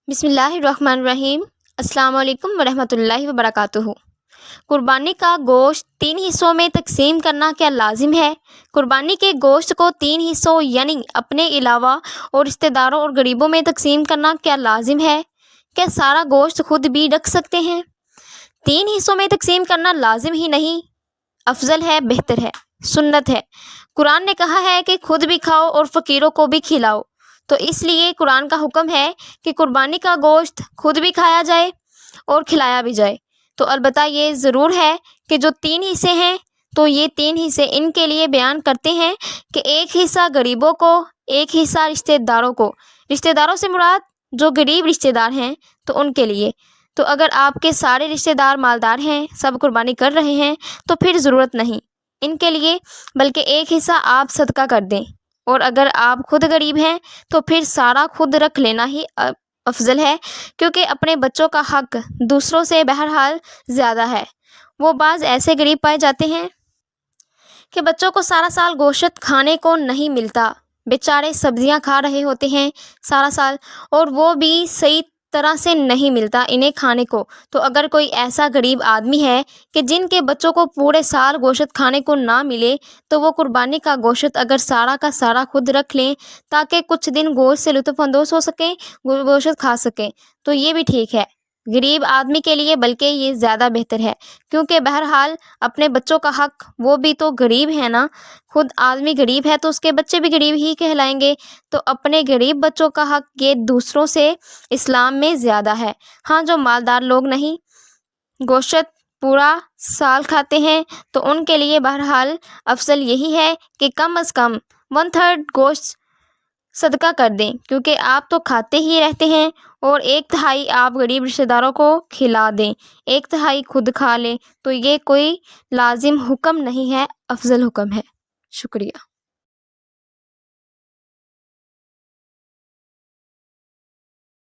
بسم اللہ الرحمن الرحیم۔ السلام علیکم ورحمۃ اللہ وبرکاتہ۔ قربانی کا گوشت 3 حصوں میں تقسیم کرنا کیا لازم ہے؟ قربانی کے گوشت کو 3 حصوں یعنی اپنے علاوہ اور رشتہ داروں اور غریبوں میں تقسیم کرنا کیا لازم ہے؟ کیا سارا گوشت خود بھی رکھ سکتے ہیں؟ 3 حصوں میں تقسیم کرنا لازم ہی نہیں، افضل ہے، بہتر ہے، سنت ہے۔ قرآن نے کہا ہے کہ خود بھی کھاؤ اور فقیروں کو بھی کھلاؤ، تو اس لیے قرآن کا حکم ہے کہ قربانی کا گوشت خود بھی کھایا جائے اور کھلایا بھی جائے۔ تو البتہ یہ ضرور ہے کہ جو 3 حصے ہیں تو یہ 3 حصے ان کے لیے بیان کرتے ہیں کہ ایک حصہ غریبوں کو، ایک حصہ رشتہ داروں کو۔ رشتہ داروں سے مراد جو غریب رشتہ دار ہیں تو ان کے لیے۔ تو اگر آپ کے سارے رشتہ دار مالدار ہیں، سب قربانی کر رہے ہیں تو پھر ضرورت نہیں ان کے لیے، بلکہ ایک حصہ آپ صدقہ کر دیں۔ اور اگر آپ خود غریب ہیں تو پھر سارا خود رکھ لینا ہی افضل ہے، کیونکہ اپنے بچوں کا حق دوسروں سے بہرحال زیادہ ہے۔ وہ بعض ایسے غریب پائے جاتے ہیں کہ بچوں کو سارا سال گوشت کھانے کو نہیں ملتا، بیچارے سبزیاں کھا رہے ہوتے ہیں سارا سال اور وہ بھی صحیح طرح سے نہیں ملتا انہیں کھانے کو۔ تو اگر کوئی ایسا غریب آدمی ہے کہ جن کے بچوں کو پورے سال گوشت کھانے کو نہ ملے، تو وہ قربانی کا گوشت اگر سارا کا سارا خود رکھ لیں تاکہ کچھ دن گوشت سے لطف اندوز ہو سکیں، گوشت کھا سکیں، تو یہ بھی ٹھیک ہے غریب آدمی کے لیے، بلکہ یہ زیادہ بہتر ہے، کیونکہ بہرحال اپنے بچوں کا حق، وہ بھی تو غریب ہے نا، خود آدمی غریب ہے تو اس کے بچے بھی غریب ہی کہلائیں گے، تو اپنے غریب بچوں کا حق یہ دوسروں سے اسلام میں زیادہ ہے۔ ہاں، جو مالدار لوگ نہیں گوشت پورا سال کھاتے ہیں تو ان کے لیے بہرحال افضل یہی ہے کہ کم از کم 1/3 گوشت صدقہ کر دیں، کیونکہ آپ تو کھاتے ہی رہتے ہیں، اور 1/3 آپ غریب رشتہ داروں کو کھلا دیں، 1/3 خود کھا لیں، تو یہ کوئی لازم حکم نہیں ہے، افضل حکم ہے۔ شکریہ۔